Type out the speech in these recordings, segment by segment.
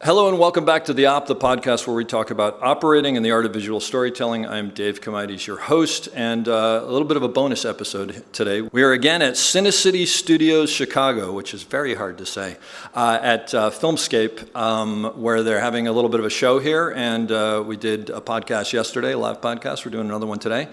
Hello and welcome back to The Op, the podcast where we talk about operating and the art of visual storytelling. I'm Dave Comides, your host, and a little bit of a bonus episode today. We are again at Cinecity Studios Chicago, which is very hard to say, at Filmscape, where they're having a little bit of a show here, and we did a podcast yesterday, a live podcast. We're doing another one today.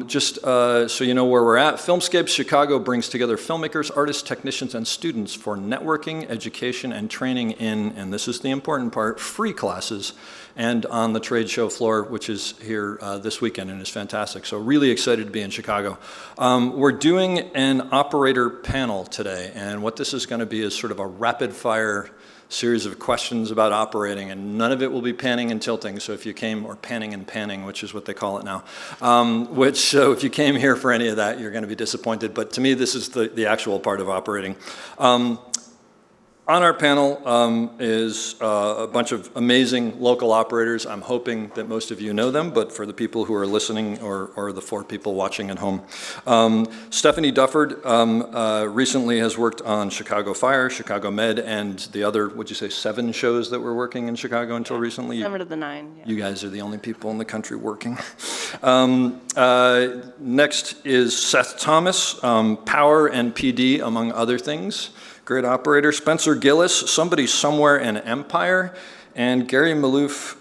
Just so you know where we're at, Filmscape Chicago brings together filmmakers, artists, technicians, and students for networking, education, and training in, and this is the important part, free classes, and on the trade show floor, which is here this weekend and is fantastic. So really excited to be in Chicago. We're doing an operator panel today, and what this is going to be is sort of a rapid fire series of questions about operating, and none of it will be panning and tilting. So if you came, or panning and panning, which is what they call it now, so if you came here for any of that, you're going to be disappointed. But to me, this is the actual part of operating. On our panel is a bunch of amazing local operators. I'm hoping that most of you know them, but for the people who are listening or the 4 people watching at home. Stephanie Dufford recently has worked on Chicago Fire, Chicago Med, and the other, would you say, 7 shows that were working in Chicago until recently? 7 of the 9, yeah. You guys are the only people in the country working. Next is Seth Thomas, Power and PD, among other things. Great operator. Spencer Gillis, Somebody Somewhere in Empire, and Gary Maloof.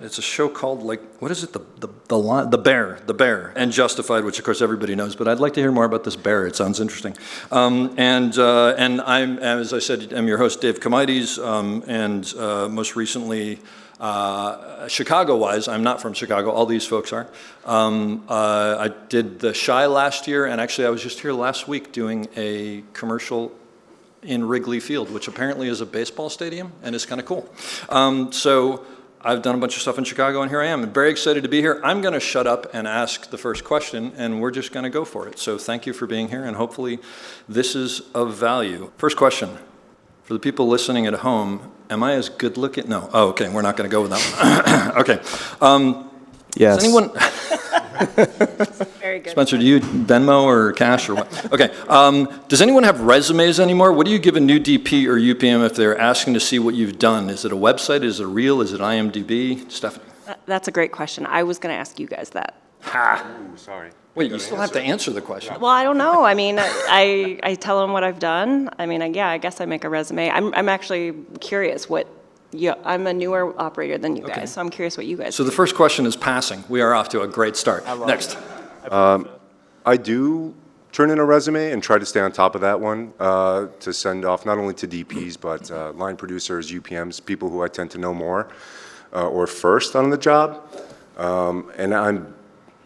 It's a show called, like, what is it? The Bear, and Justified, which of course everybody knows. But I'd like to hear more about this bear. It sounds interesting. And I'm, as I said, I'm your host, Dave Comides, and most recently. Chicago-wise, I'm not from Chicago. All these folks are. I did the Shy last year, and actually I was just here last week doing a commercial in Wrigley Field, which apparently is a baseball stadium, and it's kind of cool. So I've done a bunch of stuff in Chicago, and here I am. I'm very excited to be here. I'm going to shut up and ask the first question, and we're just going to go for it. So thank you for being here, and hopefully this is of value. First question. For the people listening at home, am I as good looking? No. Oh, okay. We're not going to go with that one. Okay. Yes. Does anyone? Very good. Spencer, do you Venmo or cash or what? Okay. Does anyone have resumes anymore? What do you give a new DP or UPM if they're asking to see what you've done? Is it a website? Is it a reel? Is it IMDb? Stephanie? That's a great question. I was going to ask you guys that. Ha! Ooh, sorry. Wait, you still have to answer the question. Well, I don't know. I mean, I tell them what I've done. I mean, yeah, I guess I make a resume. I'm actually curious I'm a newer operator than you guys, so I'm curious what you guys So do. the first question is passing. We are off to a great start. Next. I do turn in a resume and try to stay on top of that one to send off not only to DPs, but line producers, UPMs, people who I tend to know more or first on the job. And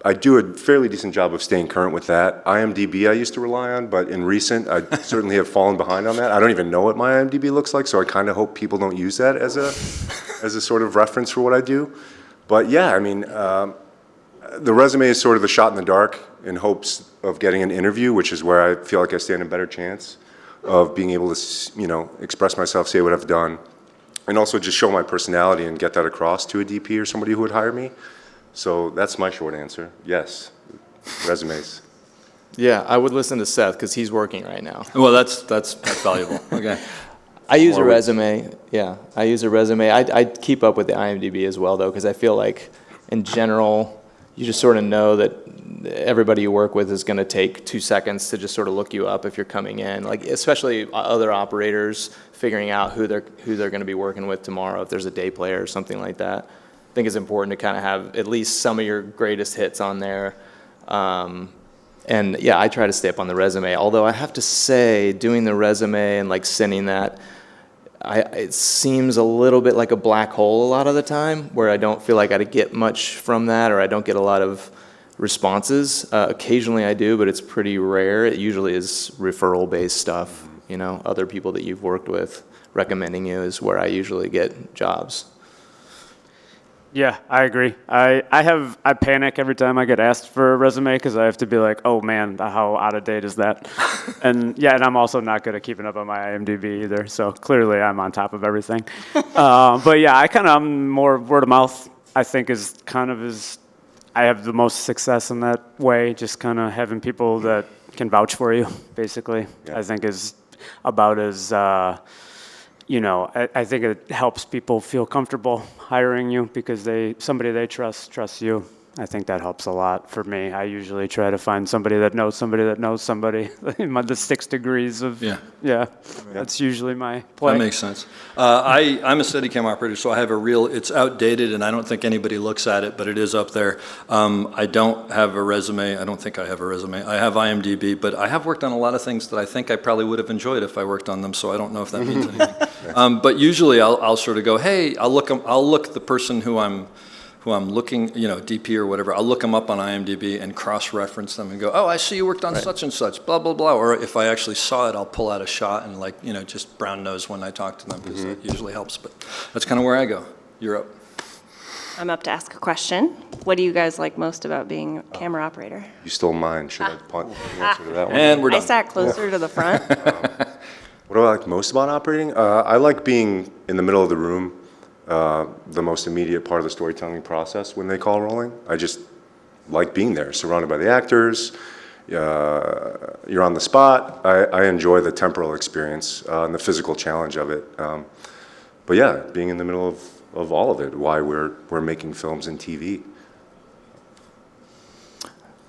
I do a fairly decent job of staying current with that. IMDb I used to rely on, but in recent, I certainly have fallen behind on that. I don't even know what my IMDb looks like, so I kind of hope people don't use that as a sort of reference for what I do. But yeah, I mean, the resume is sort of a shot in the dark in hopes of getting an interview, which is where I feel like I stand a better chance of being able to, express myself, say what I've done, and also just show my personality and get that across to a DP or somebody who would hire me. So that's my short answer. Yes, resumes. Yeah, I would listen to Seth because he's working right now. Well, that's valuable. Okay. I use a resume. Yeah, I use a resume. I keep up with the IMDb as well, though, because I feel like, in general, you just sort of know that everybody you work with is going to take 2 seconds to just sort of look you up if you're coming in. Like, especially other operators figuring out who they're going to be working with tomorrow, if there's a day player or something like that. I think it's important to kind of have at least some of your greatest hits on there. And yeah, I try to stay up on the resume. Although I have to say, doing the resume and like sending that, it seems a little bit like a black hole a lot of the time, where I don't feel like I get much from that, or I don't get a lot of responses. Occasionally I do, but it's pretty rare. It usually is referral-based stuff. Other people that you've worked with recommending you is where I usually get jobs. Yeah, I agree. I panic every time I get asked for a resume because I have to be like, oh man, how out of date is that? and I'm also not good at keeping up on my IMDb either. So clearly I'm on top of everything. But yeah, I'm more word of mouth. I think I have the most success in that way. Just kind of having people that can vouch for you, basically. Yeah. I think is about as I think it helps people feel comfortable hiring you because somebody they trusts you. I think that helps a lot for me. I usually try to find somebody that knows somebody that knows somebody. The 6 degrees of, that's usually my play. That makes sense. I'm a Steadicam operator, so I have a reel. It's outdated, and I don't think anybody looks at it, but it is up there. I don't have a resume. I don't think I have a resume. I have IMDb, but I have worked on a lot of things that I think I probably would have enjoyed if I worked on them, so I don't know if that means anything. But usually I'll sort of go, hey, I'll look the person who I'm looking, DP or whatever, I'll look them up on IMDb and cross-reference them and go, oh, I see you worked on such and such, blah, blah, blah. Or if I actually saw it, I'll pull out a shot and just brown nose when I talk to them because that usually helps. But that's kind of where I go. You're up. I'm up to ask a question. What do you guys like most about being a camera operator? You stole mine. Should I punt the answer to that one? And we're I done. sat closer to the front. What do I like most about operating? I like being in the middle of the room, the most immediate part of the storytelling process when they call rolling. I just like being there, surrounded by the actors. You're on the spot. I enjoy the temporal experience and the physical challenge of it. But yeah, being in the middle of all of it, why we're making films and TV.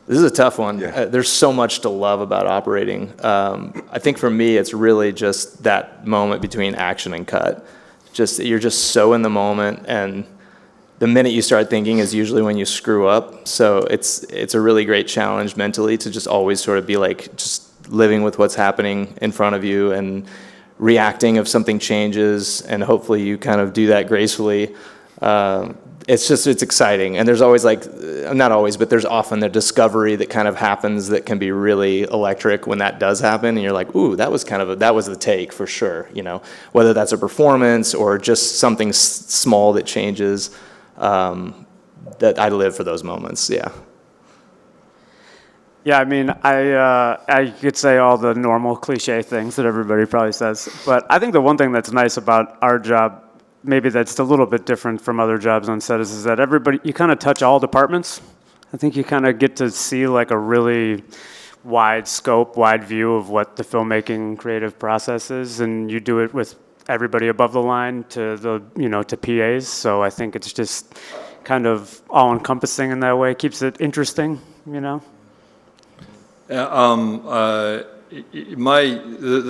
This is a tough one. Yeah. There's so much to love about operating. I think for me, it's really just that moment between action and cut. You're just so in the moment, and the minute you start thinking is usually when you screw up. So it's a really great challenge mentally to just always sort of be like just living with what's happening in front of you and reacting if something changes, and hopefully you kind of do that gracefully. It's exciting, and there's always not always, but there's often the discovery that kind of happens that can be really electric when that does happen, and you're like, ooh, that was the take for sure, whether that's a performance or just something small that changes, that I live for those moments, yeah. Yeah, I mean, I could say all the normal cliche things that everybody probably says, but I think the one thing that's nice about our job, maybe that's a little bit different from other jobs on set, is that you kind of touch all departments. I think you kind of get to see like a really wide scope, wide view of what the filmmaking creative process is, and you do it with everybody above the line to to PAs. So I think it's just kind of all-encompassing in that way. Keeps it interesting, The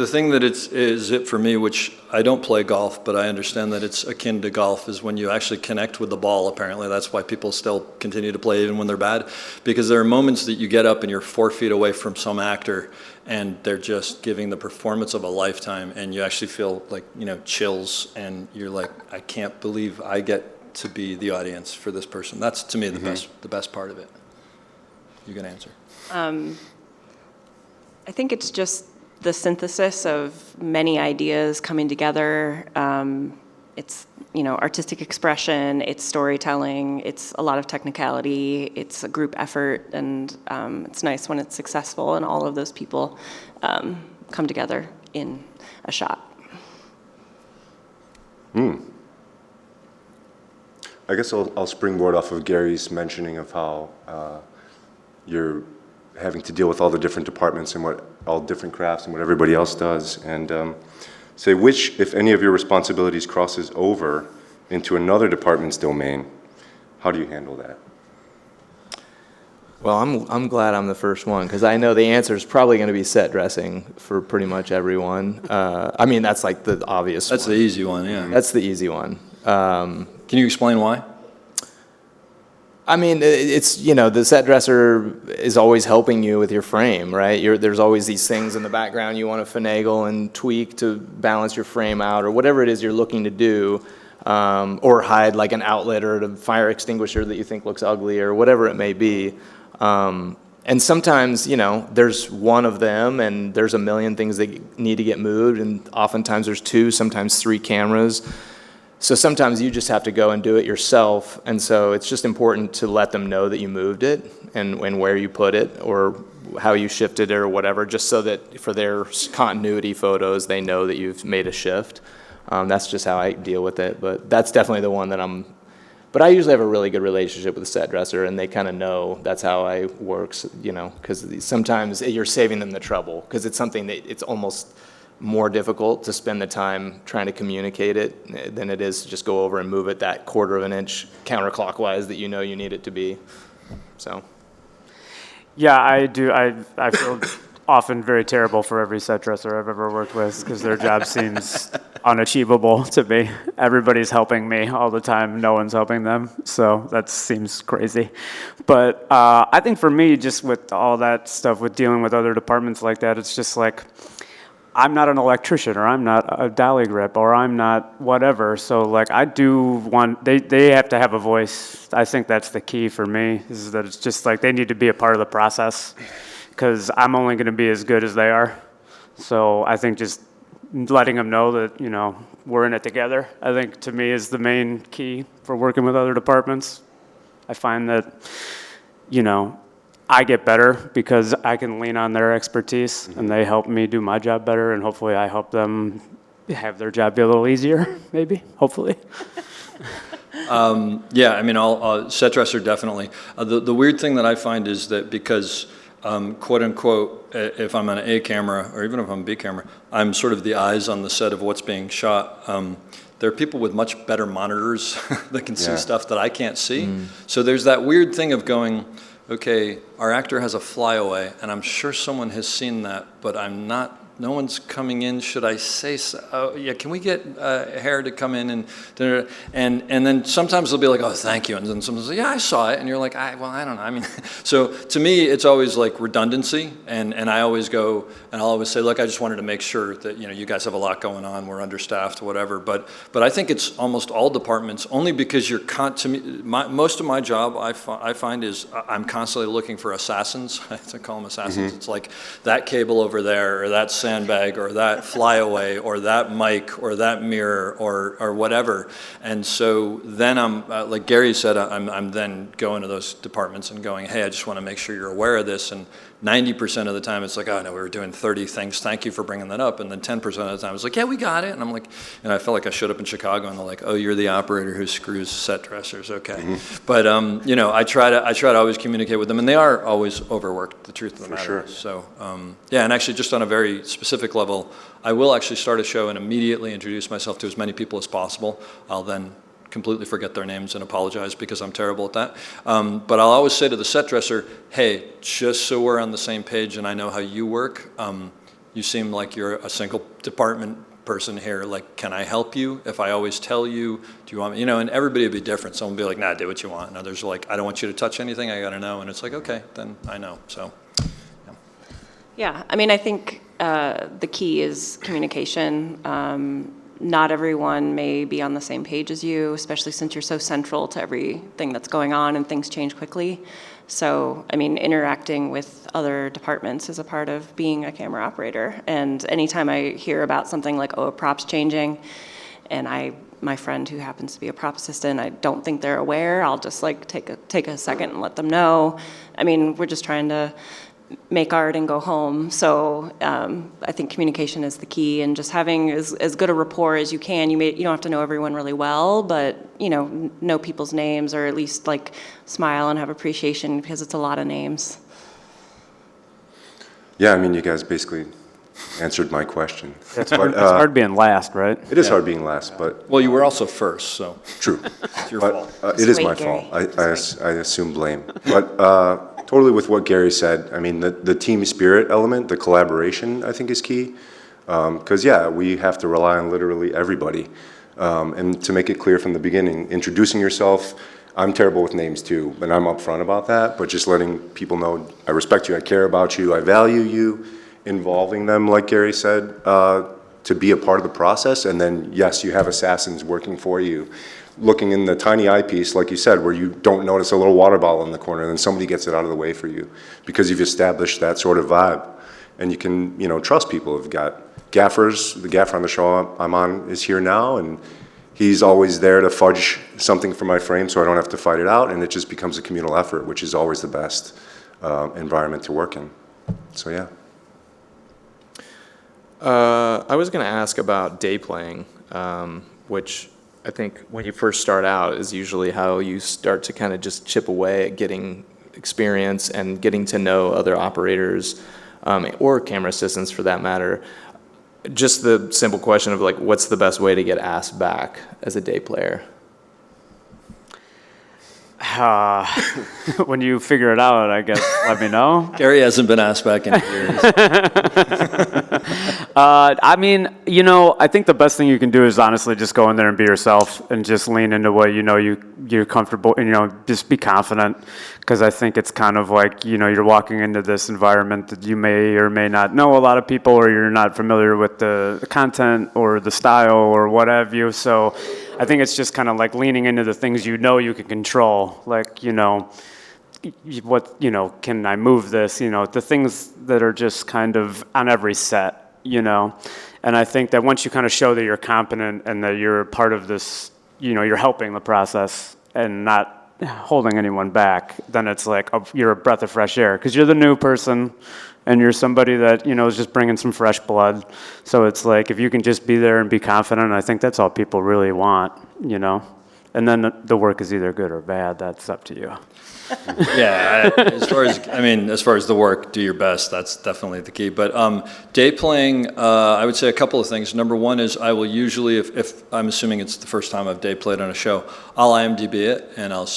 thing that is it for me, which I don't play golf, but I understand that it's akin to golf, is when you actually connect with the ball. Apparently, that's why people still continue to play even when they're bad, because there are moments that you get up and you're 4 feet away from some actor, and they're just giving the performance of a lifetime, and you actually feel like chills, and you're like, I can't believe I get to be the audience for this person. That's to me the best part of it. You can answer. I think it's just the synthesis of many ideas coming together. It's, artistic expression, it's storytelling, it's a lot of technicality, it's a group effort, and it's nice when it's successful and all of those people come together in a shot. I guess I'll springboard off of Gary's mentioning of how you're having to deal with all the different departments and all different crafts and what everybody else does, and say which, if any of your responsibilities crosses over into another department's domain. How do you handle that? Well, I'm glad I'm the first one, because I know the answer is probably going to be set dressing for pretty much everyone. I mean, that's like the obvious one. That's the easy one, yeah. That's the easy one. Can you explain why? I mean, it's, the set dresser is always helping you with your frame, right? There's always these things in the background you want to finagle and tweak to balance your frame out, or whatever it is you're looking to do, or hide like an outlet or a fire extinguisher that you think looks ugly, or whatever it may be. And sometimes, there's one of them, and there's a million things that need to get moved, and oftentimes there's 2, sometimes 3 cameras. So sometimes you just have to go and do it yourself, and so it's just important to let them know that you moved it and where you put it or how you shifted it or whatever, just so that for their continuity photos, they know that you've made a shift. That's just how I deal with it, but that's definitely the one that but I usually have a really good relationship with the set dresser, and they kind of know that's how I work, because sometimes you're saving them the trouble, because it's something that it's almost more difficult to spend the time trying to communicate it than it is to just go over and move it that quarter of an inch counterclockwise that you know you need it to be. So. Yeah, I do. I feel often very terrible for every set dresser I've ever worked with because their job seems unachievable to me. Everybody's helping me all the time. No one's helping them. So that seems crazy. But I think for me, just with all that stuff, with dealing with other departments like that, it's just like, I'm not an electrician, or I'm not a dolly grip, or I'm not whatever. So like I do want, they have to have a voice. I think that's the key for me, is that it's just like they need to be a part of the process, because I'm only going to be as good as they are. So I think just letting them know that, you know, we're in it together, I think to me is the main key for working with other departments. I find that, you know, I get better because I can lean on their expertise, and they help me do my job better, and hopefully I help them have their job be a little easier, maybe, hopefully. Yeah, I mean, I'll set dresser definitely. The weird thing that I find is that because, quote unquote, if I'm on an A camera or even if I'm a B camera, I'm sort of the eyes on the set of what's being shot. There are people with much better monitors that can see stuff that I can't see. So there's that weird thing of going, okay, our actor has a flyaway, and I'm sure someone has seen that, but I'm not, no one's coming in. Should I say so? Oh, yeah, can we get Hair to come in? And then sometimes they'll be like, oh, thank you. And then someone's like, yeah, I saw it. And you're like, well, I don't know. I mean, so to me, it's always like redundancy. And I always go, and I'll always say, look, I just wanted to make sure that, you know, you guys have a lot going on. We're understaffed, whatever. But I think it's almost all departments, only because you're, to me, most of my job I find is I'm constantly looking for assassins. I have to call them assassins. It's like that cable over there, or that sandbag, or that flyaway, or that mic, or that mirror, or whatever. And so then I'm, like Gary said, I'm then going to those departments and going, hey, I just want to make sure you're aware of this. And 90% of the time it's like, oh no, we were doing 30 things, thank you for bringing that up. And then 10% of the time it's like, yeah, we got it. And I'm like, and I felt like I showed up in Chicago and they're like, oh, you're the operator who screws set dressers, okay. But you know, I try to always communicate with them, and they are always overworked, the truth of the matter. Sure. So yeah, and actually just on a very specific level, I will actually start a show and immediately introduce myself to as many people as possible. I'll then completely forget their names and apologize because I'm terrible at that. But I'll always say to the set dresser, hey, just so we're on the same page and I know how you work, you seem like you're a single department person here. Like, can I help you? If I always tell you, do you want me? You know, and everybody will be different. Someone will be like, nah, do what you want. And others are like, I don't want you to touch anything. I got to know. And it's like, okay, then I know. So, yeah. Yeah, I mean, I think the key is communication. Not everyone may be on the same page as you, especially since you're so central to everything that's going on and things change quickly. So, I mean, interacting with other departments is a part of being a camera operator. And anytime I hear about something like, oh, a prop's changing, and my friend who happens to be a prop assistant, I don't think they're aware, I'll just like take a second and let them know. I mean, we're just trying to make art and go home. So I think communication is the key, and just having as good a rapport as you can. You don't have to know everyone really well, but you know people's names, or at least like smile and have appreciation, because it's a lot of names. Yeah, I mean, you guys basically answered my question. It's hard being last, right? It is hard being last, but Well, you were also first, so true. it's your But fault. it is Wait, my Gary. fault. I assume blame. But totally with what Gary said. I mean, the team spirit element, the collaboration, I think is key. Because, yeah, we have to rely on literally everybody. And to make it clear from the beginning, introducing yourself, I'm terrible with names too, and I'm upfront about that, but just letting people know I respect you, I care about you, I value you, involving them, like Gary said, to be a part of the process. And then, yes, you have assassins working for you, looking in the tiny eyepiece, like you said, where you don't notice a little water bottle in the corner, and then somebody gets it out of the way for you because you've established that sort of vibe. And you can, trust people. We've got gaffers. The gaffer on the show I'm on is here now, and he's always there to fudge something for my frame so I don't have to fight it out, and it just becomes a communal effort, which is always the best environment to work in. So, yeah. I was going to ask about day playing, which I think when you first start out is usually how you start to kind of just chip away at getting experience and getting to know other operators or camera assistants for that matter. just the simple question of like, what's the best way to get asked back as a day player? When you figure it out, I guess, let me know. Gary hasn't been asked back in years. I mean, I think the best thing you can do is honestly just go in there and be yourself and just lean into what you're comfortable, and just be confident, because I think it's kind of like, you're walking into this environment that you may or may not know a lot of people, or you're not familiar with the content or the style or what have you. So I think it's just kind of like leaning into the things you can control, like, can I move this, the things that are just kind of on every set. And I think that once you kind of show that you're competent and that you're part of this, you're helping the process and not holding anyone back, then it's like you're a breath of fresh air, because you're the new person and you're somebody that, is just bringing some fresh blood. So it's like, if you can just be there and be confident, I think that's all people really want, and then the work is either good or bad. That's up to you. Yeah, as far as the work, do your best. That's definitely the key. But day playing, I would say a couple of things. Number one is I will usually, if I'm assuming it's the first time I've day played on a show, I'll IMDb it and I'll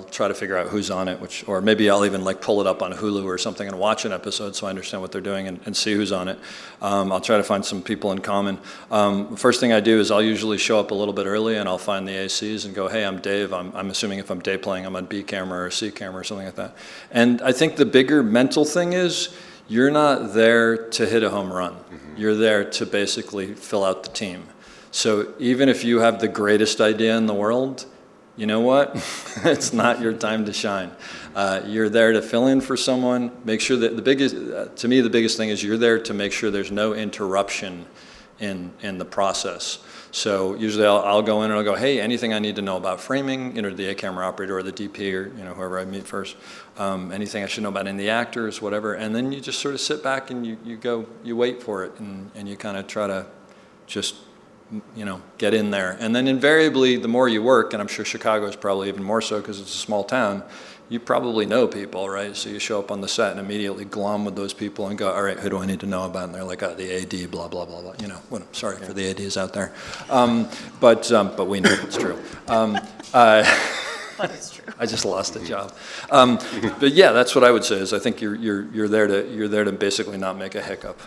try to figure out who's on it, or maybe I'll even like pull it up on Hulu or something and watch an episode so I understand what they're doing and see who's on it. I'll try to find some people in common. First thing I do is I'll usually show up a little bit early and I'll find the ACs and go, hey, I'm Dave. I'm assuming if I'm day playing, I'm on B camera or C camera or something like that. And I think the bigger mental thing is you're not there to hit a home run. You're there to basically fill out the team. So even if you have the greatest idea in the world, you know what? It's not your time to shine. You're there to fill in for someone, make sure that the biggest thing is you're there to make sure there's no interruption in the process. So usually I'll go in and I'll go, hey, anything I need to know about framing, the A camera operator or the DP or whoever I meet first, anything I should know about any of the actors, whatever, and then you just sort of sit back and you wait for it and you kind of try to just get in there. And then invariably the more you work, and I'm sure Chicago is probably even more so because it's a small town, you probably know people, right? So you show up on the set and immediately glom with those people and go, all right, who do I need to know about? And they're like, the AD, blah, blah, blah, blah. Sorry for the ADs out there. But we know it's true. That's true. I just lost a job. But yeah, that's what I would say is I think you're there to basically not make a hiccup.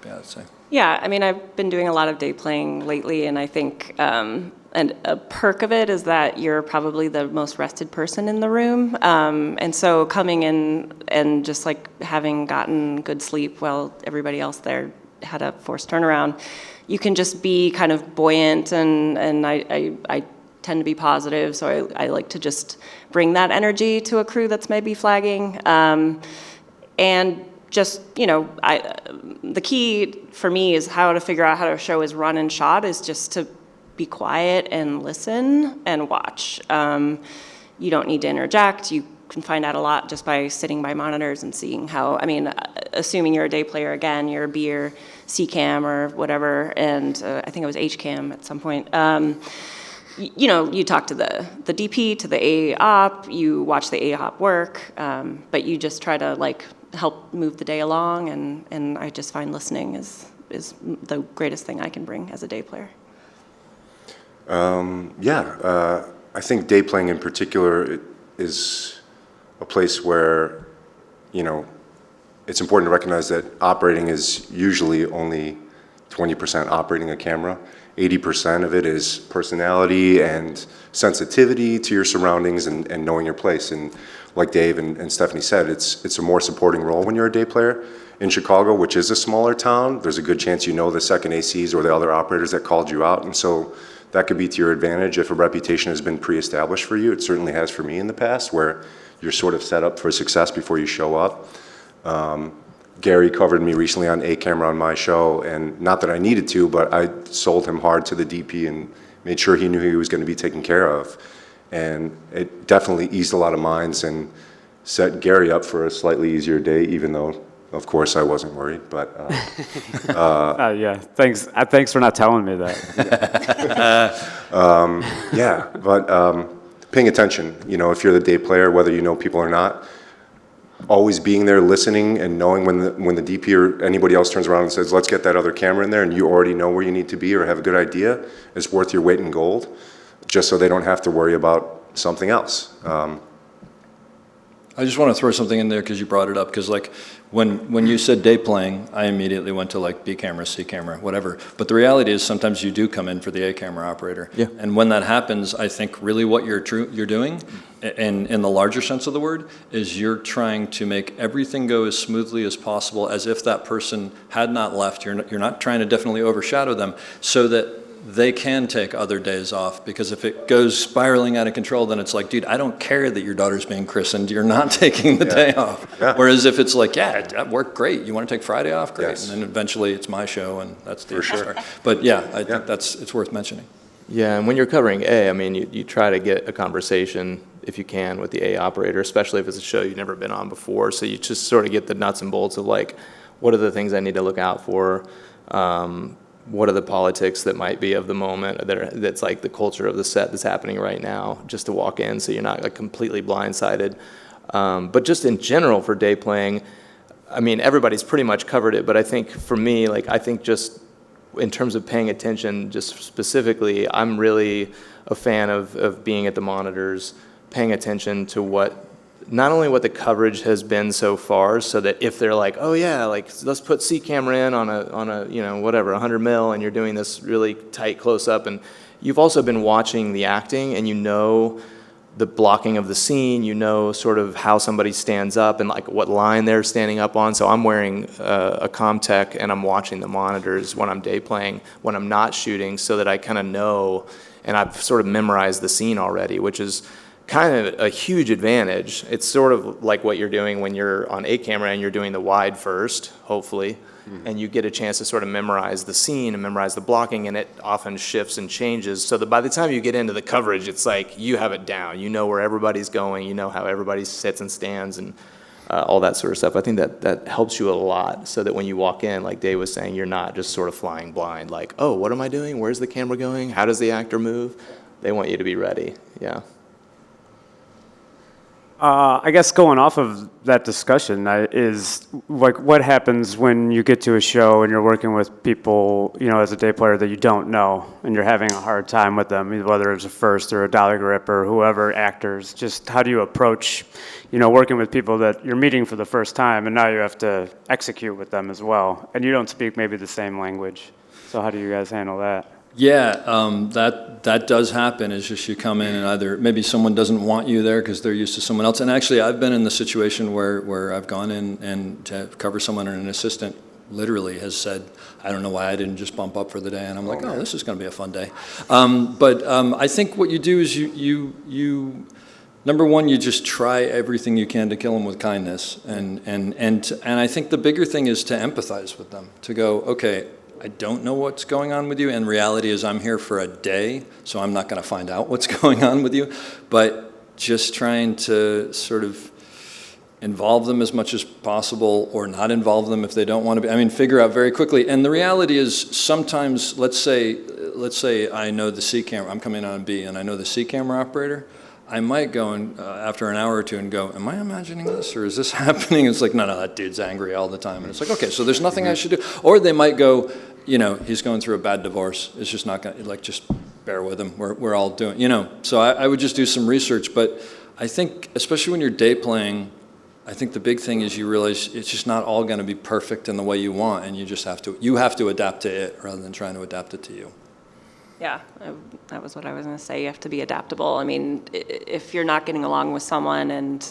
Yeah, I'd say. Yeah, I've been doing a lot of day playing lately, and I think and a perk of it is that you're probably the most rested person in the room. And so coming in and just like having gotten good sleep while everybody else there had a forced turnaround, you can just be kind of buoyant, and I tend to be positive, so I like to just bring that energy to a crew that's maybe flagging. And just, the key for me is how to figure out how a show is run and shot is just to be quiet and listen and watch. You don't need to interject. You can find out a lot just by sitting by monitors and seeing how, assuming you're a day player again, you're a B or C cam or whatever, and I think it was H cam at some point. You talk to the DP, to the A op, you watch the A op work, but you just try to help move the day along, and I just find listening is the greatest thing I can bring as a day player. I think day playing in particular is a place where, it's important to recognize that operating is usually only 20% operating a camera. 80% of it is personality and sensitivity to your surroundings and knowing your place. And like Dave and Stephanie said, it's a more supporting role when you're a day player. In Chicago, which is a smaller town, there's a good chance you know the second ACs or the other operators that called you out. And so that could be to your advantage if a reputation has been pre-established for you. It certainly has for me in the past, where you're sort of set up for success before you show up. Gary covered me recently on A camera on my show, and not that I needed to, but I sold him hard to the DP and made sure he knew he was going to be taken care of. And it definitely eased a lot of minds and set Gary up for a slightly easier day, even though, of course, I wasn't worried. But yeah, thanks. Thanks for not telling me that. But paying attention. If you're the day player, whether you know people or not, always being there, listening, and knowing when the DP or anybody else turns around and says, let's get that other camera in there, and you already know where you need to be or have a good idea, it's worth your weight in gold, just so they don't have to worry about something else. I just want to throw something in there because you brought it up, because like when you said day playing, I immediately went to like B camera, C camera, whatever. But the reality is sometimes you do come in for the A camera operator. Yeah. And when that happens, I think really what you're doing, in the larger sense of the word, is you're trying to make everything go as smoothly as possible, as if that person had not left. You're not trying to definitely overshadow them, so that they can take other days off, because if it goes spiraling out of control, then it's like, dude, I don't care that your daughter's being christened, you're not taking the day off. Yeah. Whereas if it's like, yeah, that worked great, you want to take Friday off, great. Yes. And then eventually it's my show, and that's the For sure. start. But yeah, I think it's worth mentioning. Yeah, and when you're covering A, I mean, you try to get a conversation, if you can, with the A operator, especially if it's a show you've never been on before. So you just sort of get the nuts and bolts of like, what are the things I need to look out for? What are the politics that might be of the moment that's like the culture of the set that's happening right now, just to walk in so you're not like completely blindsided. But just in general for day playing, I mean, everybody's pretty much covered it, but I think for me, like, I think just in terms of paying attention, just specifically, I'm really a fan of being at the monitors, paying attention to not only what the coverage has been so far, so that if they're like, oh yeah, like let's put C camera in on a you know, whatever, 100 mil, and you're doing this really tight close up, and you've also been watching the acting, and you know the blocking of the scene, you know sort of how somebody stands up and like what line they're standing up on. So I'm wearing a Comtech and I'm watching the monitors when I'm day playing, when I'm not shooting, so that I kind of know, and I've sort of memorized the scene already, which is kind of a huge advantage. It's sort of like what you're doing when you're on A camera and you're doing the wide first, hopefully, and you get a chance to sort of memorize the scene and memorize the blocking, and it often shifts and changes, so that by the time you get into the coverage, it's like you have it down. You know where everybody's going, you know how everybody sits and stands, and all that sort of stuff. I think that helps you a lot, so that when you walk in, like Dave was saying, you're not just sort of flying blind, like, oh, what am I doing? Where's the camera going? How does the actor move? They want you to be ready, yeah. I guess going off of that discussion is like, what happens when you get to a show and you're working with people, you know, as a day player that you don't know, and you're having a hard time with them, whether it's a first or a dolly grip or whoever, actors, just how do you approach, you know, working with people that you're meeting for the first time, and now you have to execute with them as well, and you don't speak maybe the same language. So how do you guys handle that? Yeah, that does happen. It's just you come in and either maybe someone doesn't want you there because they're used to someone else. And actually, I've been in the situation where I've gone in and to cover someone, and an assistant literally has said, I don't know why I didn't just bump up for the day. And I'm like, oh, this is going to be a fun day. But I think what you do is you number one, you just try everything you can to kill them with kindness. And I think the bigger thing is to empathize with them, to go, okay, I don't know what's going on with you, and reality is I'm here for a day, so I'm not going to find out what's going on with you, but just trying to sort of involve them as much as possible, or not involve them if they don't want to be. I mean, figure out very quickly. And the reality is sometimes, let's say I know the C camera, I'm coming on B, and I know the C camera operator, I might go and after an hour or two and go, am I imagining this, or is this happening? It's like, no, that dude's angry all the time. And it's like, okay, so there's nothing I should do. Or they might go, you know, he's going through a bad divorce. It's just not going to, like, just bear with him. We're all doing, you know. So I would just do some research. But I think, especially when you're day playing, I think the big thing is you realize it's just not all going to be perfect in the way you want, and you just have to adapt to it rather than trying to adapt it to you. Yeah, that was what I was going to say. You have to be adaptable. I mean, if you're not getting along with someone and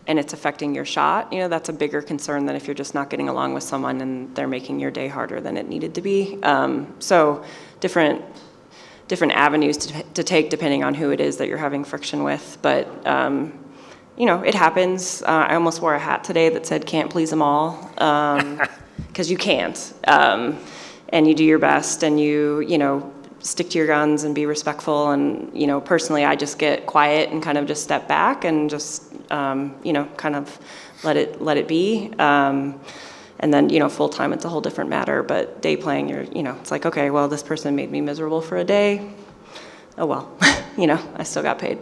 it's affecting your shot, you know, that's a bigger concern than if you're just not getting along with someone and they're making your day harder than it needed to be. So different avenues to take depending on who it is that you're having friction with. But, you know, it happens. I almost wore a hat today that said, can't please them all, because you can't. And you do your best, and you know, stick to your guns and be respectful. And, you know, personally, I just get quiet and kind of just step back and just, you know, kind of let it be. And then, you know, full time, it's a whole different matter. But day playing, you know, it's like, okay, well, this person made me miserable for a day. Oh well, you know, I still got paid.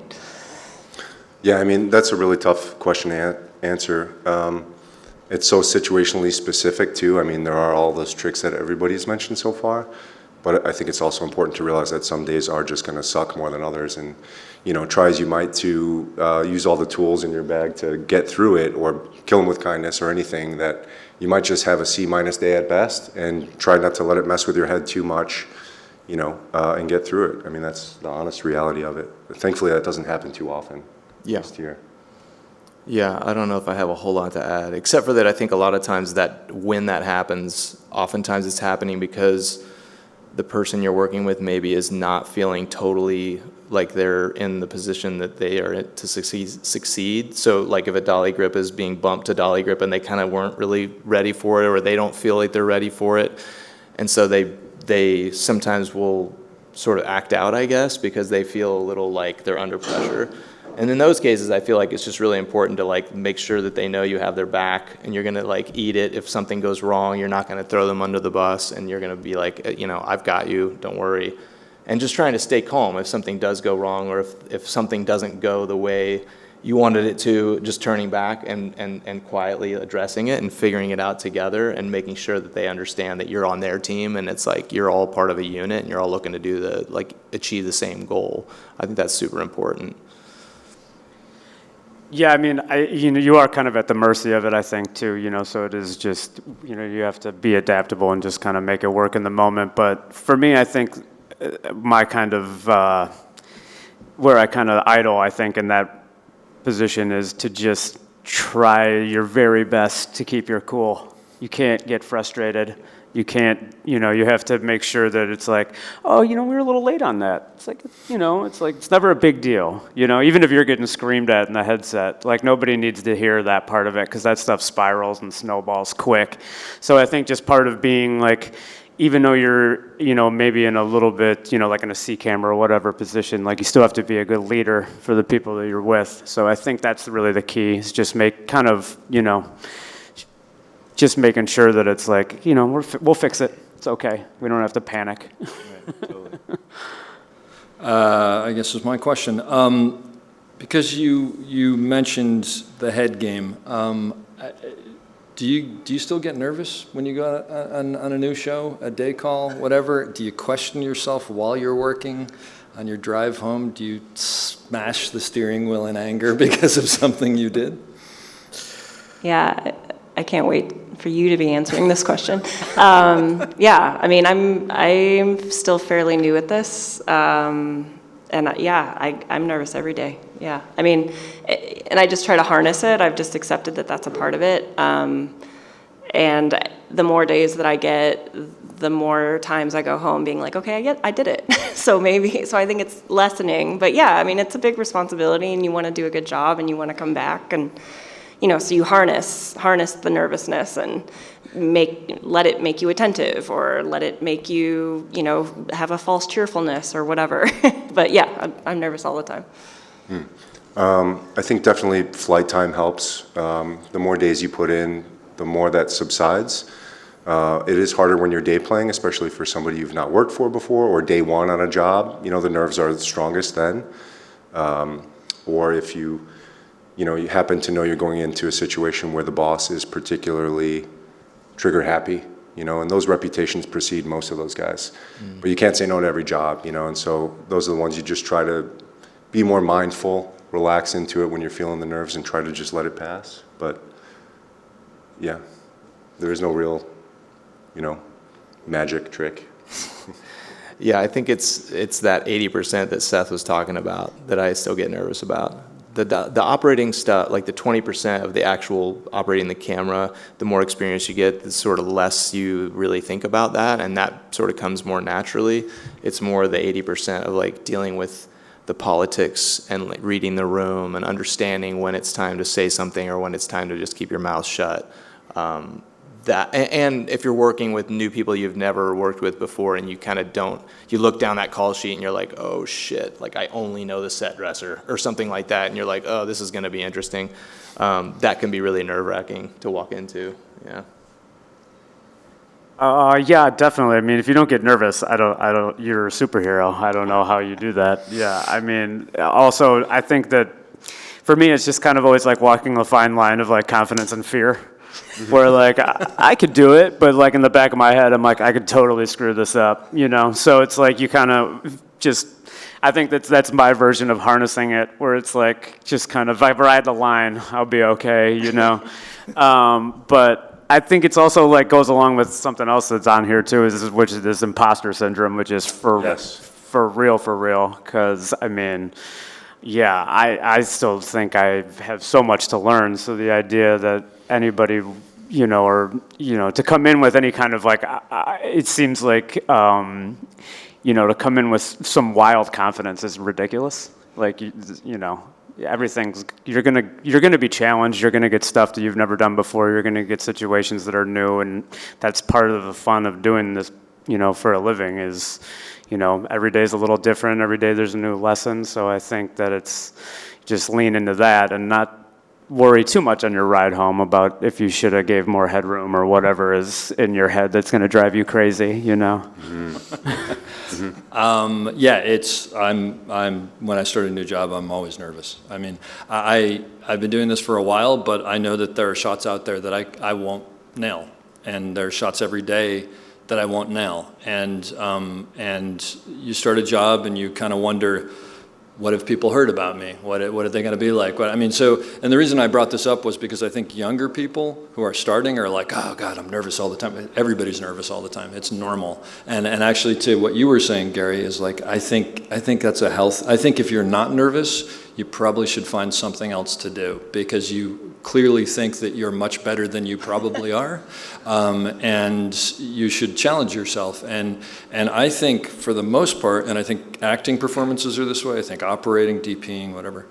Yeah, I mean, that's a really tough question to answer. It's so situationally specific too. I mean, there are all those tricks that everybody's mentioned so far, but I think it's also important to realize that some days are just going to suck more than others. And, you know, try as you might to use all the tools in your bag to get through it or kill them with kindness or anything, that you might just have a C- day at best, and try not to let it mess with your head too much, you know, and get through it. I mean, that's the honest reality of it. But thankfully, that doesn't happen too often. Yeah. This year. Yeah, I don't know if I have a whole lot to add, except for that I think a lot of times that when that happens, oftentimes it's happening because the person you're working with maybe is not feeling totally like they're in the position that they are to succeed. So like if a dolly grip is being bumped to dolly grip and they kind of weren't really ready for it, or they don't feel like they're ready for it, and so they sometimes will sort of act out, I guess, because they feel a little like they're under pressure. And in those cases, I feel like it's just really important to like make sure that they know you have their back, and you're gonna like eat it if something goes wrong. You're not gonna throw them under the bus, and you're gonna be like, you know, I've got you, don't worry. And just trying to stay calm if something does go wrong, or if something doesn't go the way you wanted it to, just turning back and quietly addressing it and figuring it out together, and making sure that they understand that you're on their team, and it's like you're all part of a unit and you're all looking to do achieve the same goal. I think that's super important. Yeah, I mean, you are kind of at the mercy of it, I think, too, you know, so it is just, you know, you have to be adaptable and just kind of make it work in the moment. But for me, I think my kind of, where I kind of idle, I think, in that position is to just try your very best to keep your cool. You can't get frustrated. You can't, you know, you have to make sure that it's like, oh, you know, we were a little late on that. It's like, you know, it's never a big deal. You know, even if you're getting screamed at in the headset, like nobody needs to hear that part of it, because that stuff spirals and snowballs quick. So I think just part of being like, even though you're, you know, maybe in a little bit, you know, like in a C camera or whatever position, like you still have to be a good leader for the people that you're with. So I think that's really the key, is just make kind of, you know, just making sure that it's like, you know, we'll fix it. It's okay. We don't have to panic. Right, totally. I guess is my question. Because you mentioned the head game, do you still get nervous when you go on a new show, a day call, whatever? Do you question yourself while you're working? On your drive home, do you smash the steering wheel in anger because of something you did? Yeah, I can't wait for you to be answering this question. Yeah, I mean, I'm still fairly new at this, and yeah, I'm nervous every day. Yeah, I mean, and I just try to harness it. I've just accepted that that's a part of it, and the more days that I get, the more times I go home being like, okay, I did it. So I think it's lessening. But yeah, I mean, it's a big responsibility, and you want to do a good job, and you want to come back, and you know, so you harness the nervousness and let it make you attentive, or let it make you, you know, have a false cheerfulness or whatever. But yeah, I'm nervous all the time. I think definitely flight time helps. The more days you put in, the more that subsides. It is harder when you're day playing, especially for somebody you've not worked for before, or day one on a job. You know, the nerves are the strongest then. Or if you happen to know you're going into a situation where the boss is particularly trigger happy, you know, and those reputations precede most of those guys. But you can't say no to every job, you know, and so those are the ones you just try to be more mindful, relax into it when you're feeling the nerves, and try to just let it pass. But yeah, there is no real, you know, magic trick. Yeah, I think it's that 80% that Seth was talking about that I still get nervous about. The operating stuff, like the 20% of the actual operating the camera, the more experience you get, the sort of less you really think about that, and that sort of comes more naturally. It's more the 80% of like dealing with the politics and like reading the room and understanding when it's time to say something or when it's time to just keep your mouth shut. And if you're working with new people you've never worked with before, and you kind of you look down that call sheet and you're like, oh shit, like I only know the set dresser or something like that, and you're like, oh, this is going to be interesting. That can be really nerve-wracking to walk into. Yeah. Yeah, definitely. I mean, if you don't get nervous, you're a superhero. I don't know how you do that. Yeah, I mean, also, I think that for me, it's just kind of always like walking a fine line of like confidence and fear. Where like I could do it, but like in the back of my head, I'm like, I could totally screw this up, you know? So it's like you kind of just, I think that's my version of harnessing it, where it's like just kind of, if I ride the line, I'll be okay, you know? But I think it's also like goes along with something else that's on here too, which is this imposter syndrome, which is for real, because I mean, yeah, I still think I have so much to learn. So the idea that anybody, you know, or, you know, to come in with any kind of like, it seems like, you know, to come in with some wild confidence is ridiculous. Like, you know, everything's, you're gonna be challenged. You're gonna get stuff that you've never done before. You're gonna get situations that are new, and that's part of the fun of doing this, you know, for a living is, you know, every day is a little different. Every day there's a new lesson. So I think that it's just lean into that and not worry too much on your ride home about if you should have gave more headroom or whatever is in your head that's going to drive you crazy, you know? Yeah, it's, when I start a new job, I'm always nervous. I mean, I've been doing this for a while, but I know that there are shots out there that I won't nail. And there are shots every day that I won't nail. And you start a job and you kind of wonder, what have people heard about me? What are they going to be like? I mean, so, and the reason I brought this up was because I think younger people who are starting are like, oh God, I'm nervous all the time. Everybody's nervous all the time. It's normal. And actually, to what you were saying, Gary, is like, I think that's a health. I think if you're not nervous, you probably should find something else to do because you clearly think that you're much better than you probably are, and you should challenge yourself. And I think for the most part, and I think acting performances are this way, I think operating, DPing, whatever,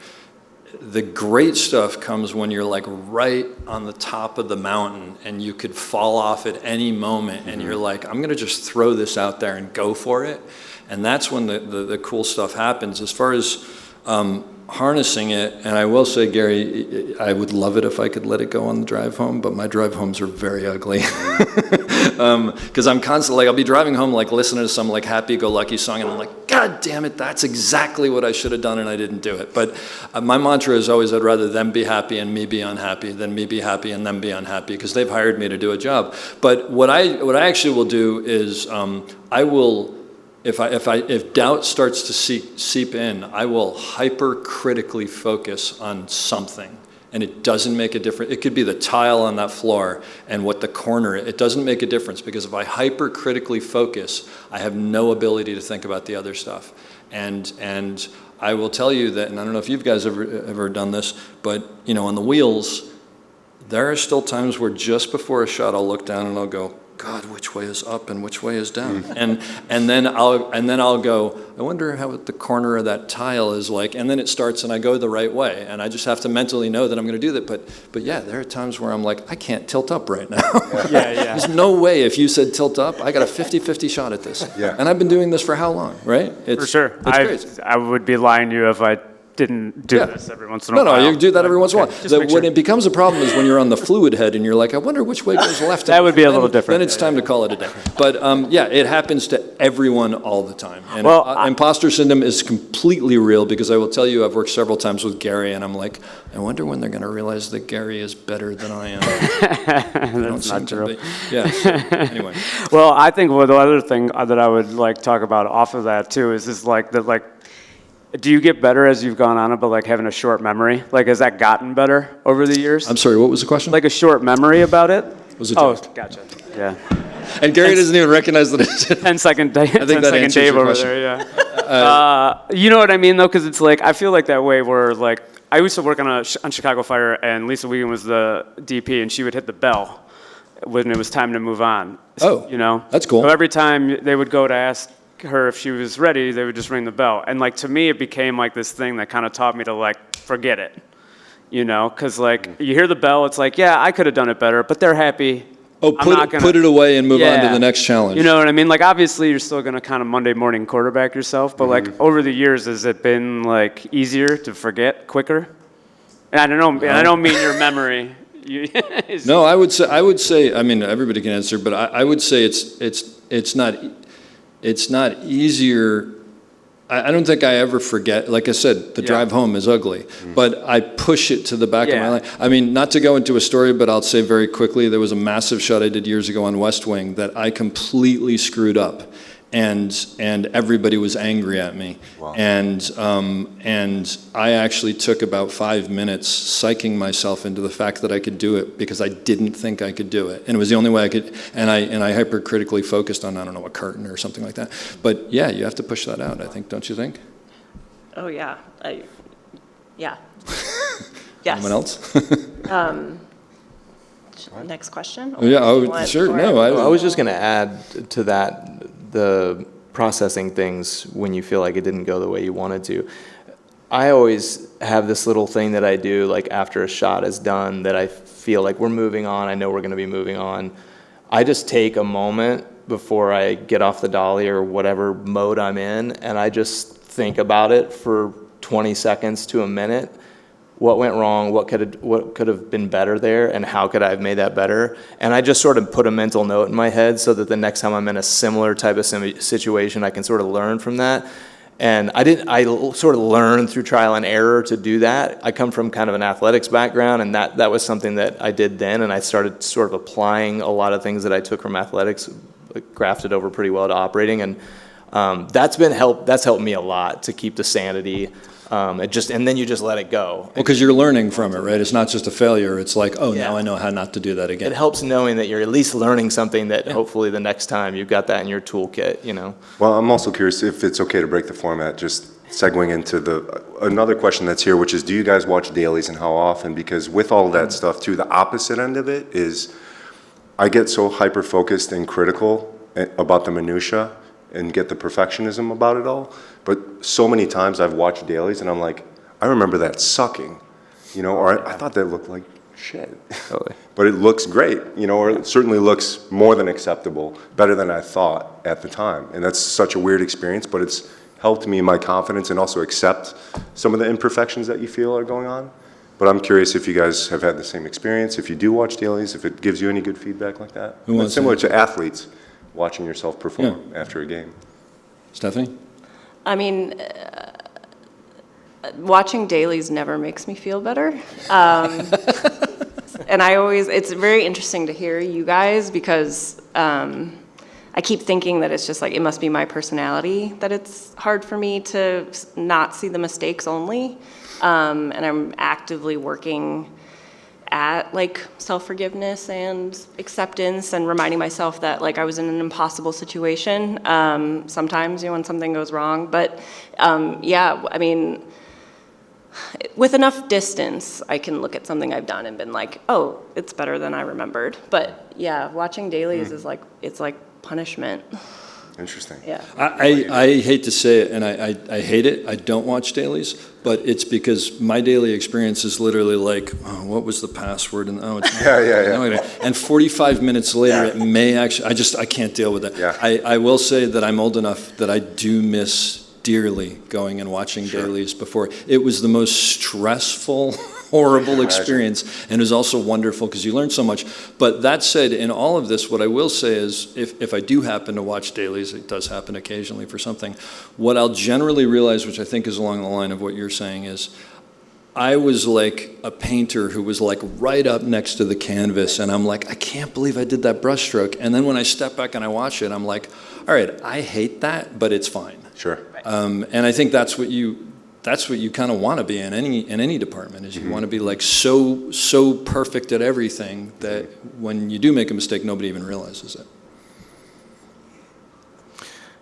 the great stuff comes when you're like right on the top of the mountain and you could fall off at any moment and you're like, I'm gonna just throw this out there and go for it. And that's when the cool stuff happens. As far as harnessing it, and I will say, Gary, I would love it if I could let it go on the drive home, but my drive homes are very ugly. Because I'm constantly, like, I'll be driving home, like, listening to some, like, happy-go-lucky song, and I'm like, God damn it, that's exactly what I should have done, and I didn't do it. But my mantra is always, I'd rather them be happy and me be unhappy than me be happy and them be unhappy, because they've hired me to do a job. But what I actually will do is I will, if doubt starts to seep in, I will hypercritically focus on something, and it doesn't make a difference. It could be the tile on that floor and what the corner. It doesn't make a difference because if I hypercritically focus, I have no ability to think about the other stuff. And I will tell you that, and I don't know if you guys ever done this, but you know, on the wheels, there are still times where just before a shot, I'll look down and I'll go, God, which way is up and which way is down? And then I'll go, I wonder how the corner of that tile is like, and then it starts and I go the right way. And I just have to mentally know that I'm gonna do that. But yeah, there are times where I'm like, I can't tilt up right now. Yeah. There's no way if you said tilt up, I got a 50-50 shot at this. Yeah. And I've been doing this for how long, right? For sure. It's crazy. I would be lying to you if I didn't do this every once in a while. No, you do that every once in a while. Just make When sure. it becomes a problem is when you're on the fluid head and you're like, I wonder which way goes left. That would be a little different. Then it's time to call it a day. But yeah, it happens to everyone all the time. And Well, imposter syndrome is completely real because I will tell you, I've worked several times with Gary and I'm like, I wonder when they're going to realize that Gary is better than I am. That's not true. Yeah, so, anyway. Well, I think the other thing that I would like talk about off of that too is like that, like, do you get better as you've gone on about like having a short memory? Like, has that gotten better over the years? I'm sorry, what was the question? Like a short memory about it? Was it Oh, Dave? gotcha. Yeah. And Gary doesn't even recognize that it's 10-second Dave, I think that answers Dave your over question. there, yeah. You know what I mean, though? Because it's like, I feel like that way where, like, I used to work on Chicago Fire, and Lisa Wiegand was the DP, and she would hit the bell when it was time to move on. Oh, you know? that's cool. So every time they would go to ask her if she was ready, they would just ring the bell. And, like, to me, it became, like, this thing that kind of taught me to, like, forget it. You know? Because, like, you hear the bell, it's like, yeah, I could have done it better, but they're happy. Oh, put it away and move on to the next challenge. You know what I mean? Like, obviously, you're still going to kind of Monday morning quarterback yourself, but, like, over the years, has it been, like, easier to forget quicker? And I don't know, and I don't mean your memory. No, I would say, I mean, everybody can answer, but I would say it's not easier I don't think I ever forget. Like I said, the drive home is ugly, but I push it to the back of my life. I mean, not to go into a story, but I'll say very quickly, there was a massive shot I did years ago on West Wing that I completely screwed up. And everybody was angry at me. Wow. And I actually took about 5 minutes psyching myself into the fact that I could do it because I didn't think I could do it. And it was the only way I could, and I hypercritically focused on, I don't know, a curtain or something like that. But yeah, you have to push that out, I think, don't you think? Oh, yeah. Yeah. Yes. Anyone else? Next question? Yeah, sure, no. I was just going to add to that, the processing things when you feel like it didn't go the way you wanted to. I always have this little thing that I do, like after a shot is done, that I feel like we're moving on, I know we're going to be moving on. I just take a moment before I get off the dolly or whatever mode I'm in, and I just think about it for 20 seconds to a minute. What went wrong, what could have been better there, and how could I have made that better? And I just sort of put a mental note in my head so that the next time I'm in a similar type of situation, I can sort of learn from that. And I sort of learned through trial and error to do that. I come from kind of an athletics background, and that was something that I did then, and I started sort of applying a lot of things that I took from athletics, grafted over pretty well to operating, and that's helped me a lot to keep the sanity. And then you just let it go. Well, because you're learning from it, right? It's not just a failure. It's like, oh, now I know how not to do that again. It helps knowing that you're at least learning something that hopefully the next time you've got that in your toolkit, you know? Well, I'm also curious if it's okay to break the format, just segueing into another question that's here, which is, do you guys watch dailies and how often? Because with all that stuff too, the opposite end of it is I get so hyper-focused and critical about the minutia and get the perfectionism about it all. But so many times I've watched dailies and I'm like, I remember that sucking, you know, or I thought that looked like shit. Totally. But it looks great, you know, or it certainly looks more than acceptable, better than I thought at the time. And that's such a weird experience, but it's helped me in my confidence and also accept some of the imperfections that you feel are going on. But I'm curious if you guys have had the same experience, if you do watch dailies, if it gives you any good feedback like that. It's similar to athletes watching yourself perform after a game. Stephanie? I mean, watching dailies never makes me feel better. And it's very interesting to hear you guys because I keep thinking that it's just like, it must be my personality that it's hard for me to not see the mistakes only. And I'm actively working at like self-forgiveness and acceptance and reminding myself that like I was in an impossible situation sometimes, you know, when something goes wrong. But yeah, I mean, with enough distance, I can look at something I've done and been like, oh, it's better than I remembered. But yeah, watching dailies is like, it's like punishment. Interesting. Yeah. I hate to say it, and I hate it. I don't watch dailies, but it's because my daily experience is literally like, oh, what was the password? And oh, it's Yeah. And 45 minutes later, it may actually. I can't deal with it. Yeah. I will say that I'm old enough that I do miss dearly going and watching dailies before. It was the most stressful, horrible experience, and it was also wonderful because you learn so much. But that said, in all of this, what I will say is, if I do happen to watch dailies, it does happen occasionally for something, what I'll generally realize, which I think is along the line of what you're saying, is I was like a painter who was like right up next to the canvas, and I'm like, I can't believe I did that brushstroke. And then when I step back and I watch it, I'm like, all right, I hate that, but it's fine. Sure. And I think that's what you kind of want to be in any department, is you want to be like so perfect at everything that when you do make a mistake, nobody even realizes it.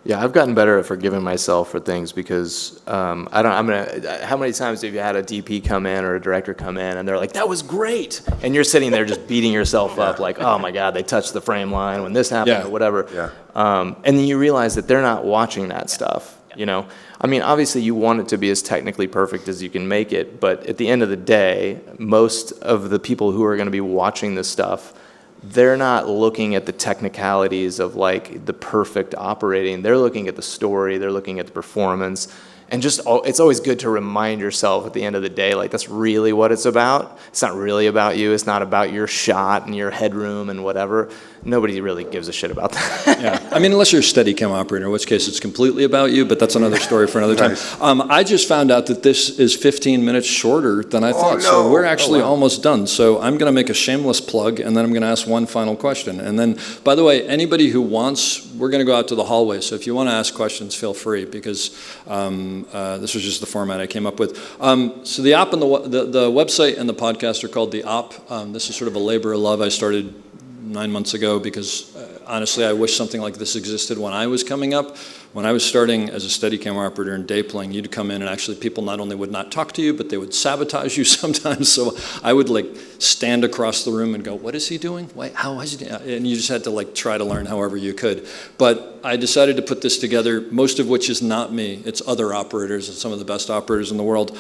Yeah, I've gotten better at forgiving myself for things because how many times have you had a DP come in or a director come in and they're like, that was great, and you're sitting there just beating yourself up like, oh my God, they touched the frame line when this happened or whatever. Yeah. And then you realize that they're not watching that stuff, you know? I mean, obviously you want it to be as technically perfect as you can make it, but at the end of the day, most of the people who are going to be watching this stuff, they're not looking at the technicalities of like the perfect operating. They're looking at the story, they're looking at the performance, And it's always good to remind yourself at the end of the day, like, that's really what it's about. It's not really about you. It's not about your shot and your headroom and whatever. Nobody really gives a shit about that. Yeah, I mean, unless you're a Steadicam operator, in which case it's completely about you, but that's another story for another time. Nice. I just found out that this is 15 minutes shorter than I thought, so no. we're actually almost done. So I'm going to make a shameless plug, and then I'm going to ask one final question. And then, by the way, anybody who wants, we're going to go out to the hallway, so if you want to ask questions, feel free, because this was just the format I came up with. So the app and the website and the podcast are called The Op. This is sort of a labor of love I started 9 months ago because honestly I wish something like this existed when I was coming up. When I was starting as a Steadicam operator in day playing, you'd come in and actually people not only would not talk to you, but they would sabotage you sometimes. So I would like stand across the room and go, what is he doing? Wait, how is he doing? And you just had to like try to learn however you could. But I decided to put this together, most of which is not me. It's other operators and some of the best operators in the world.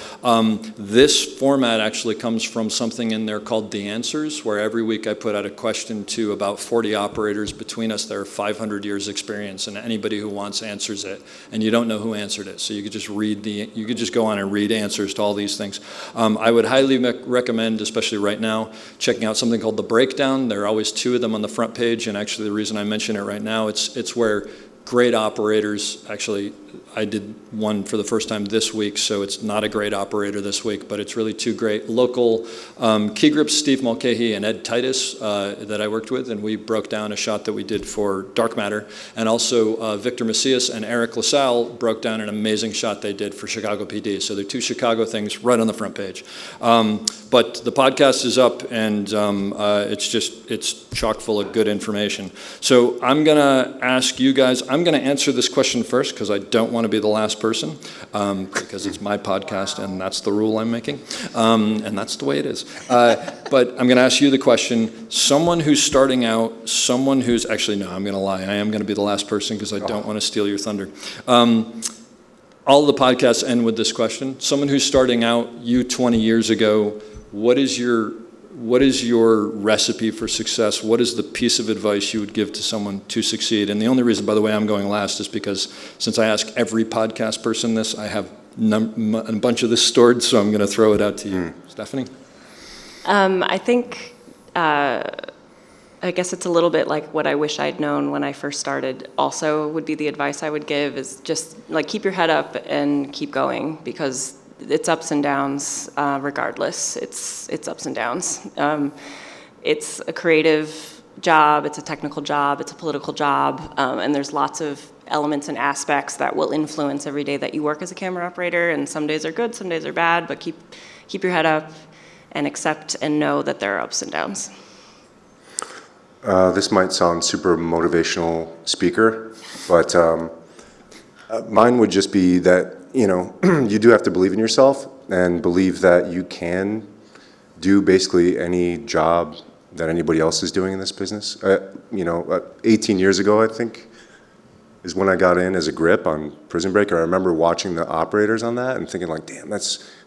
This format actually comes from something in there called The Answers, where every week I put out a question to about 40 operators. Between us, there are 500 years experience, and anybody who wants answers it, and you don't know who answered it. So you could just you could just go on and read answers to all these things. I would highly recommend, especially right now, checking out something called The Breakdown. There are always 2 of them on the front page, and actually the reason I mention it right now, it's where great operators, actually I did one for the first time this week, so it's not a great operator this week, but it's really 2 great local key grips, Steve Mulcahy and Ed Titus, that I worked with, and we broke down a shot that we did for Dark Matter, and also Victor Macias and Eric LaSalle broke down an amazing shot they did for Chicago PD. So they're 2 Chicago things right on the front page. But the podcast is up, and it's chock full of good information. So I'm gonna ask you guys, I'm gonna answer this question first because I don't want to be the last person, because it's my podcast and that's the rule I'm making, and that's the way it is. But I'm going to ask you the question, someone who's starting out, someone who's, actually no, I'm going to lie, I am going to be the last person because I don't want to steal your thunder. All the podcasts end with this question. Someone who's starting out, you 20 years ago, what is your recipe for success? What is the piece of advice you would give to someone to succeed? And the only reason, by the way, I'm going last is because since I ask every podcast person this, I have a bunch of this stored, so I'm going to throw it out to you. Stephanie? I think, I guess it's a little bit like what I wish I'd known when I first started. Also would be the advice I would give is just like keep your head up and keep going, because it's ups and downs regardless. It's ups and downs. It's a creative job, it's a technical job, it's a political job, and there's lots of elements and aspects that will influence every day that you work as a camera operator, and some days are good, some days are bad, but keep your head up and accept and know that there are ups and downs. This might sound super motivational speaker, but mine would just be that, you do have to believe in yourself and believe that you can do basically any job that anybody else is doing in this business. 18 years ago, I think, is when I got in as a grip on Prison Break. I remember watching the operators on that and thinking like, damn,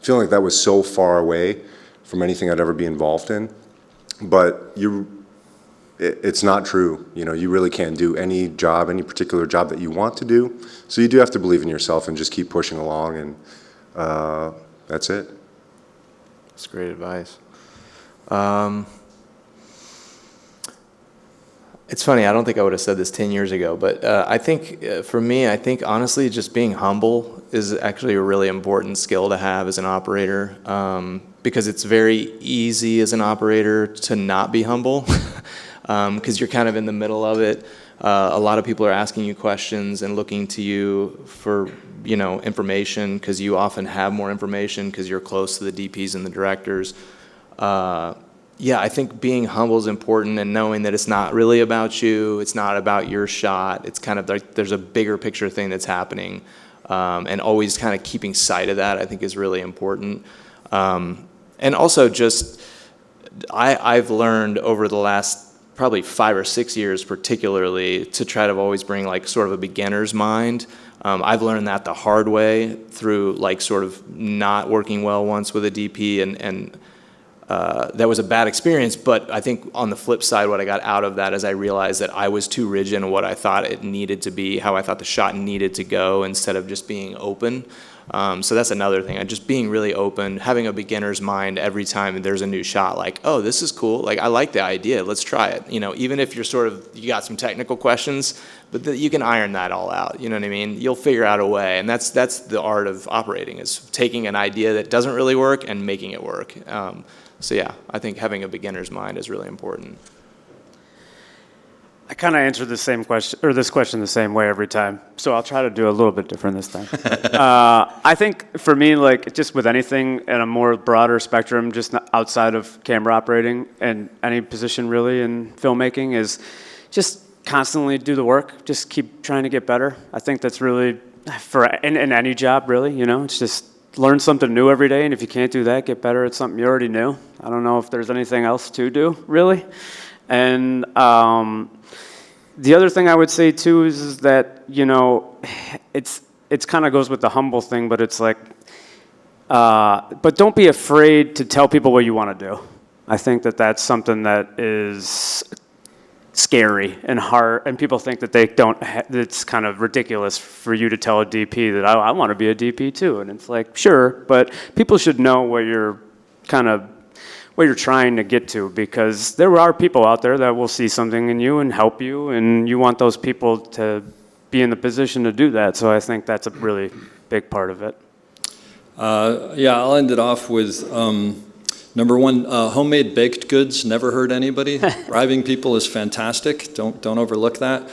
feeling like that was so far away from anything I'd ever be involved in. But it's not true. You really can do any job, any particular job that you want to do. So you do have to believe in yourself and just keep pushing along, and that's it. That's great advice. It's funny, I don't think I would have said this 10 years ago, but I think for me, honestly just being humble is actually a really important skill to have as an operator, because it's very easy as an operator to not be humble. Because you're kind of in the middle of it. A lot of people are asking you questions and looking to you for, information, because you often have more information because you're close to the DPs and the directors. I think being humble is important, and knowing that it's not really about you, it's not about your shot. It's kind of like there's a bigger picture thing that's happening, and always kind of keeping sight of that, I think, is really important. And also just, I've learned over the last probably 5 or 6 years particularly to try to always bring like sort of a beginner's mind. I've learned that the hard way through like sort of not working well once with a DP, and that was a bad experience, but I think on the flip side what I got out of that is I realized that I was too rigid in what I thought it needed to be, how I thought the shot needed to go, instead of just being open. So that's another thing. Just being really open, having a beginner's mind every time there's a new shot. Like, oh, this is cool. Like, I like the idea. Let's try it. You know, even if you got some technical questions, but you can iron that all out. You know what I mean? You'll figure out a way. And that's the art of operating, is taking an idea that doesn't really work and making it work. So yeah, I think having a beginner's mind is really important. I kind of answered this question the same way every time, so I'll try to do a little bit different this time. I think for me, like, just with anything in a more broader spectrum, just outside of camera operating and any position really in filmmaking, is just constantly do the work. Just keep trying to get better. I think that's really in any job, really. You know, it's just learn something new every day, and if you can't do that, get better at something you already knew. I don't know if there's anything else to do, really. And the other thing I would say too is that, you know, it's kind of goes with the humble thing, but it's like, but don't be afraid to tell people what you want to do. I think that that's something that is scary and hard, and people think that it's kind of ridiculous for you to tell a DP that I want to be a DP too, and it's like, sure, but people should know what you're trying to get to, because there are people out there that will see something in you and help you, and you want those people to be in the position to do that. So I think that's a really big part of it. Yeah, I'll end it off with number one, homemade baked goods never hurt anybody. Bribing people is fantastic. Don't overlook that.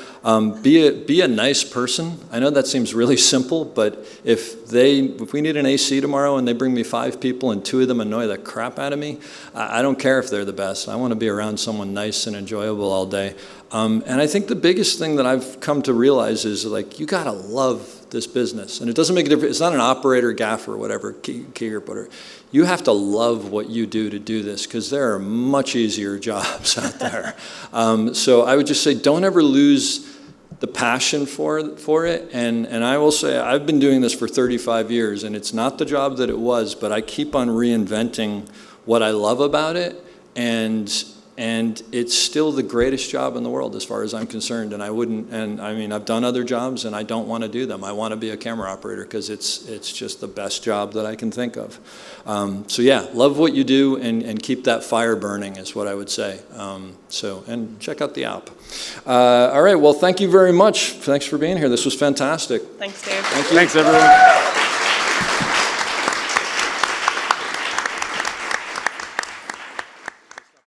Be a nice person. I know that seems really simple, but if we need an AC tomorrow and they bring me 5 people and 2 of them annoy the crap out of me, I don't care if they're the best. I want to be around someone nice and enjoyable all day. And I think the biggest thing that I've come to realize is, like, you gotta love this business. And it doesn't make a difference. It's not an operator, gaffer, or whatever, key or whatever. You have to love what you do to do this, because there are much easier jobs out there. So I would just say, don't ever lose the passion for it. And I will say, I've been doing this for 35 years, and it's not the job that it was, but I keep on reinventing what I love about it. And it's still the greatest job in the world as far as I'm concerned. And I mean, I've done other jobs and I don't want to do them. I want to be a camera operator because it's just the best job that I can think of. So yeah, love what you do and keep that fire burning is what I would say. And check out the app. All right, well, thank you very much. Thanks for being here. This was fantastic. Thanks, Dave. Thank you. Thanks, everyone.